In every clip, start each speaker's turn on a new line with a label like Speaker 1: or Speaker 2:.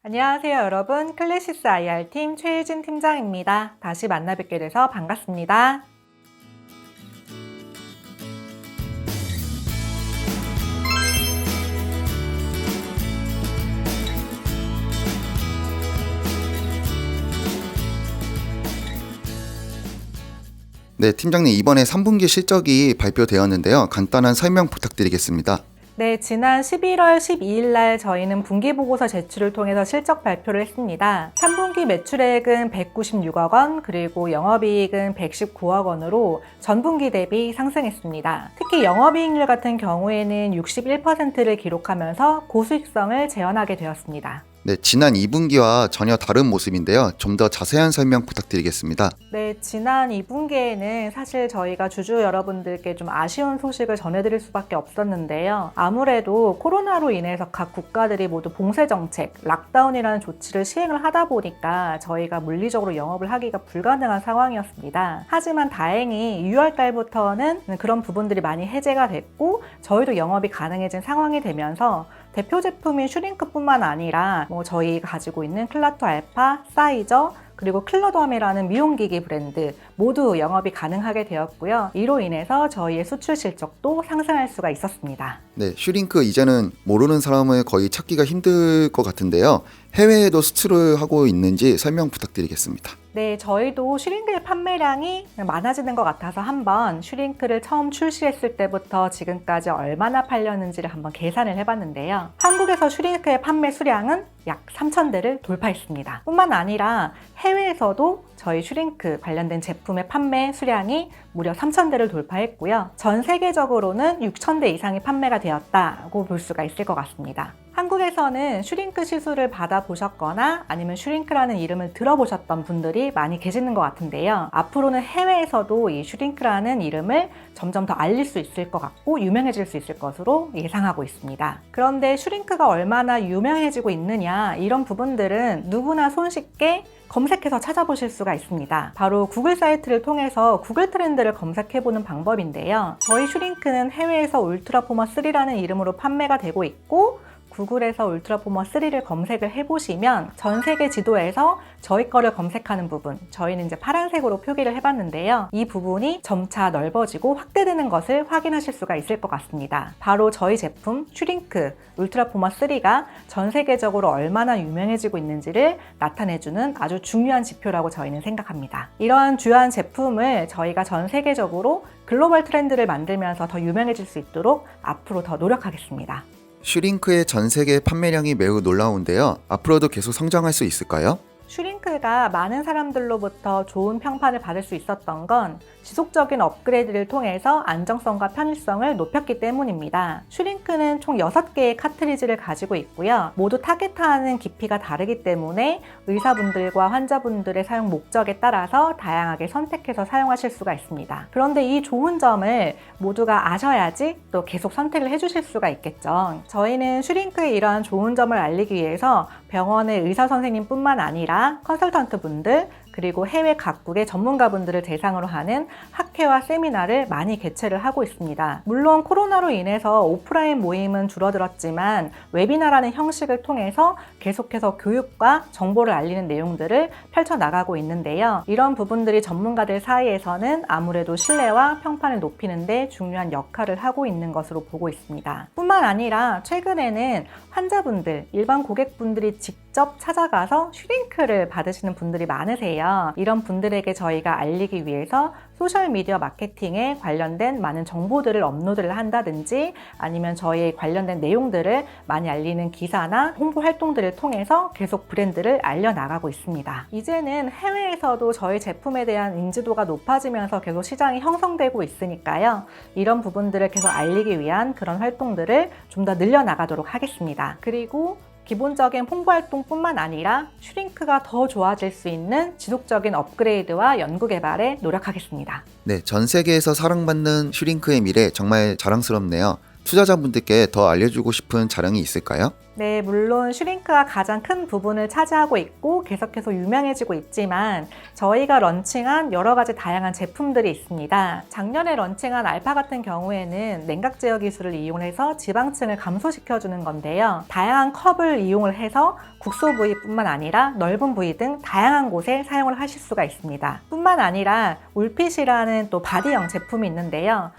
Speaker 1: 안녕하세요, 여러분. 클래시스 IR팀 최유진 팀장입니다. 다시 만나 뵙게 돼서 반갑습니다.
Speaker 2: 네, 팀장님 이번에 3분기 실적이 발표되었는데요. 간단한 설명 부탁드리겠습니다.
Speaker 1: 네, 지난 11월 12일 날 저희는 분기보고서 제출을 통해서 실적 발표를 했습니다. 3분기 매출액은 196억 원, 그리고 영업이익은 119억 원으로 전분기 대비 상승했습니다. 특히 영업이익률 같은 경우에는 61%를 기록하면서 고수익성을 재현하게 되었습니다.
Speaker 2: 네, 지난 2분기와 전혀 다른 모습인데요. 좀 더 자세한 설명 부탁드리겠습니다.
Speaker 1: 네, 지난 2분기에는 사실 저희가 주주 여러분들께 좀 아쉬운 소식을 전해드릴 수밖에 없었는데요. 아무래도 코로나로 인해서 각 국가들이 모두 봉쇄 정책, 락다운이라는 조치를 시행을 하다 보니까 저희가 물리적으로 영업을 하기가 불가능한 상황이었습니다. 하지만 다행히 6월 달부터는 그런 부분들이 많이 해제가 됐고 저희도 영업이 가능해진 상황이 되면서 대표 제품인 슈링크뿐만 아니라 저희가 가지고 있는 클라토 알파, 사이저, 그리고 클로덤이라는 미용기기 브랜드 모두 영업이 가능하게 되었고요. 이로 인해서 저희의 수출 실적도 상승할 수가 있었습니다.
Speaker 2: 네, 슈링크 이제는 모르는 사람을 거의 찾기가 힘들 것 같은데요. 해외에도 수출을 하고 있는지 설명 부탁드리겠습니다.
Speaker 1: 네, 저희도 슈링크의 판매량이 많아지는 것 같아서 한번 슈링크를 처음 출시했을 때부터 지금까지 얼마나 팔렸는지를 한번 계산을 해봤는데요. 한국에서 슈링크의 판매 수량은 약 3,000대를 돌파했습니다. 뿐만 아니라 해외에서도 저희 슈링크 관련된 제품의 판매 수량이 무려 3,000대를 돌파했고요. 전 세계적으로는 6,000대 이상이 판매가 되었다고 볼 수가 있을 것 같습니다. 한국에서는 슈링크 시술을 받아보셨거나 아니면 슈링크라는 이름을 들어보셨던 분들이 많이 계시는 것 같은데요. 앞으로는 해외에서도 이 슈링크라는 이름을 점점 더 알릴 수 있을 것 같고 유명해질 수 있을 것으로 예상하고 있습니다. 그런데 슈링크가 얼마나 유명해지고 있느냐 이런 부분들은 누구나 손쉽게 검색해서 찾아보실 수가 있습니다. 바로 구글 사이트를 통해서 구글 트렌드를 검색해보는 방법인데요. 저희 슈링크는 해외에서 울트라포머 3라는 이름으로 판매가 되고 있고 구글에서 울트라포머 3를 검색을 해보시면 전 세계 지도에서 저희 거를 검색하는 부분, 저희는 이제 파란색으로 표기를 해봤는데요. 이 부분이 점차 넓어지고 확대되는 것을 확인하실 수가 있을 것 같습니다. 바로 저희 제품 슈링크 울트라포머 3가 전 세계적으로 얼마나 유명해지고 있는지를 나타내주는 아주 중요한 지표라고 저희는 생각합니다. 이러한 주요한 제품을 저희가 전 세계적으로 글로벌 트렌드를 만들면서 더 유명해질 수 있도록 앞으로 더 노력하겠습니다.
Speaker 2: 슈링크의 전 세계 판매량이 매우 놀라운데요. 앞으로도 계속 성장할 수 있을까요?
Speaker 1: 슈링크가 많은 사람들로부터 좋은 평판을 받을 수 있었던 건 지속적인 업그레이드를 통해서 안정성과 편의성을 높였기 때문입니다. 슈링크는 총 6개의 카트리지를 가지고 있고요. 모두 타겟하는 깊이가 다르기 때문에 의사분들과 환자분들의 사용 목적에 따라서 다양하게 선택해서 사용하실 수가 있습니다. 그런데 이 좋은 점을 모두가 아셔야지 또 계속 선택을 해주실 수가 있겠죠. 저희는 슈링크의 이러한 좋은 점을 알리기 위해서 병원의 의사 선생님뿐만 아니라 컨설턴트 분들 그리고 해외 각국의 전문가분들을 대상으로 하는 학회와 세미나를 많이 개최를 하고 있습니다. 물론 코로나로 인해서 오프라인 모임은 줄어들었지만 웨비나라는 형식을 통해서 계속해서 교육과 정보를 알리는 내용들을 펼쳐나가고 있는데요. 이런 부분들이 전문가들 사이에서는 아무래도 신뢰와 평판을 높이는 데 중요한 역할을 하고 있는 것으로 보고 있습니다. 뿐만 아니라 최근에는 환자분들, 일반 고객분들이 직접 찾아가서 슈링크를 받으시는 분들이 많으세요. 이런 분들에게 저희가 알리기 위해서 소셜미디어 마케팅에 관련된 많은 정보들을 업로드를 한다든지 아니면 저희 관련된 내용들을 많이 알리는 기사나 홍보 활동들을 통해서 계속 브랜드를 알려나가고 있습니다. 이제는 해외에서도 저희 제품에 대한 인지도가 높아지면서 계속 시장이 형성되고 있으니까요. 이런 부분들을 계속 알리기 위한 그런 활동들을 좀 더 늘려나가도록 하겠습니다. 그리고 기본적인 홍보 활동뿐만 아니라 슈링크가 더 좋아질 수 있는 지속적인 업그레이드와 연구 개발에 노력하겠습니다.
Speaker 2: 네, 전 세계에서 사랑받는 슈링크의 미래 정말 자랑스럽네요. 투자자분들께 더 알려주고 싶은 자랑이 있을까요?
Speaker 1: 네, 물론 슈링크가 가장 큰 부분을 차지하고 있고 계속해서 유명해지고 있지만 저희가 런칭한 여러 가지 다양한 제품들이 있습니다. 작년에 런칭한 알파 같은 경우에는 냉각 제어 기술을 이용해서 지방층을 감소시켜주는 건데요. 다양한 컵을 이용을 해서 국소 부위뿐만 아니라 넓은 부위 등 다양한 곳에 사용을 하실 수가 있습니다. 뿐만 아니라 울핏이라는 또 바디형 제품이 있는데요.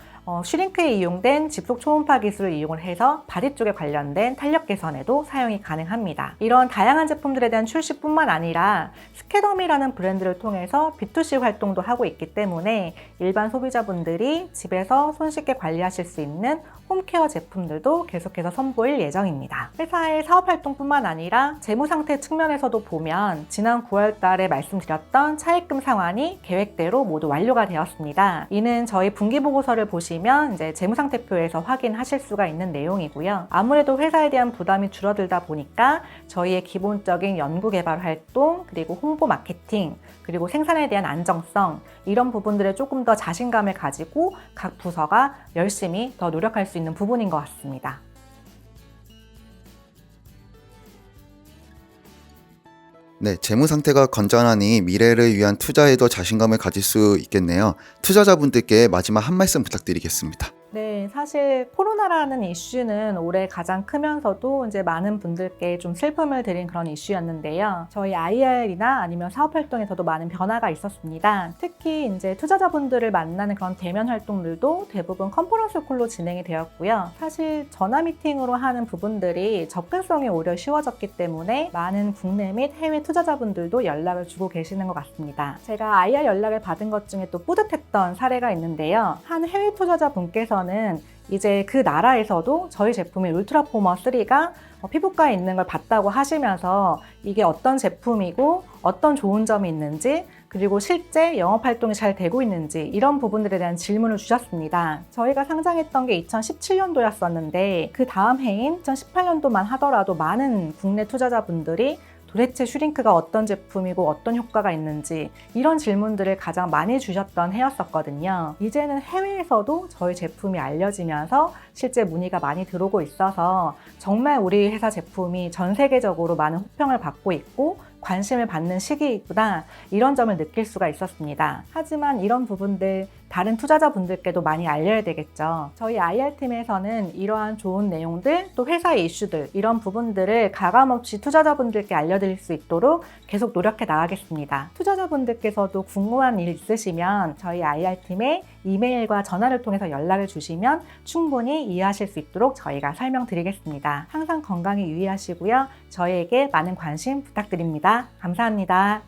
Speaker 1: 슈링크에 이용된 집속 초음파 기술을 이용을 해서 바디 쪽에 관련된 탄력 개선에도 사용이 가능합니다. 이런 다양한 제품들에 대한 출시뿐만 아니라 스캐덤이라는 브랜드를 통해서 B2C 활동도 하고 있기 때문에 일반 소비자분들이 집에서 손쉽게 관리하실 수 있는 홈케어 제품들도 계속해서 선보일 예정입니다. 회사의 사업 활동뿐만 아니라 재무 상태 측면에서도 보면 지난 9월 달에 말씀드렸던 차입금 상환이 계획대로 모두 완료가 되었습니다. 이는 저희 분기 보고서를 보시면 이제 재무 상태표에서 확인하실 수가 있는 내용이고요. 아무래도 회사에 대한 부담이 줄어들다 보니까 저희의 기본적인 연구 개발 활동, 그리고 홍보 마케팅, 그리고 생산에 대한 안정성, 이런 부분들에 조금 더 자신감을 가지고 각 부서가 열심히 더 노력할 수 있는 부분인 것 같습니다.
Speaker 2: 네, 재무 상태가 건전하니 미래를 위한 투자에도 자신감을 가질 수 있겠네요. 투자자분들께 마지막 한 말씀 부탁드리겠습니다.
Speaker 1: 네, 사실 코로나라는 이슈는 올해 가장 크면서도 이제 많은 분들께 좀 슬픔을 드린 그런 이슈였는데요. 저희 IR이나 아니면 사업 활동에서도 많은 변화가 있었습니다. 특히 이제 투자자분들을 만나는 그런 대면 활동들도 대부분 컨퍼런스 콜로 진행이 되었고요. 사실 전화 미팅으로 하는 부분들이 접근성이 오히려 쉬워졌기 때문에 많은 국내 및 해외 투자자분들도 연락을 주고 계시는 것 같습니다. 제가 IR 연락을 받은 것 중에 또 뿌듯했던 사례가 있는데요. 한 해외 투자자분께서는 이제 그 나라에서도 저희 제품인 울트라포머 3가 피부과에 있는 걸 봤다고 하시면서 이게 어떤 제품이고 어떤 좋은 점이 있는지, 그리고 실제 영업 활동이 잘 되고 있는지, 이런 부분들에 대한 질문을 주셨습니다. 저희가 상장했던 게 2017년도였었는데 그 다음 해인 2018년도만 하더라도 많은 국내 투자자분들이 도대체 슈링크가 어떤 제품이고 어떤 효과가 있는지, 이런 질문들을 가장 많이 주셨던 해였었거든요. 이제는 해외에서도 저희 제품이 알려지면서 실제 문의가 많이 들어오고 있어서 정말 우리 회사 제품이 전 세계적으로 많은 호평을 받고 있고 관심을 받는 시기이구나, 이런 점을 느낄 수가 있었습니다. 하지만 이런 부분들 다른 투자자분들께도 많이 알려야 되겠죠. 저희 IR팀에서는 이러한 좋은 내용들, 또 회사의 이슈들, 이런 부분들을 가감없이 투자자분들께 알려드릴 수 있도록 계속 노력해 나가겠습니다. 투자자분들께서도 궁금한 일 있으시면 저희 IR팀에 이메일과 전화를 통해서 연락을 주시면 충분히 이해하실 수 있도록 저희가 설명드리겠습니다. 항상 건강에 유의하시고요. 저희에게 많은 관심 부탁드립니다. 감사합니다.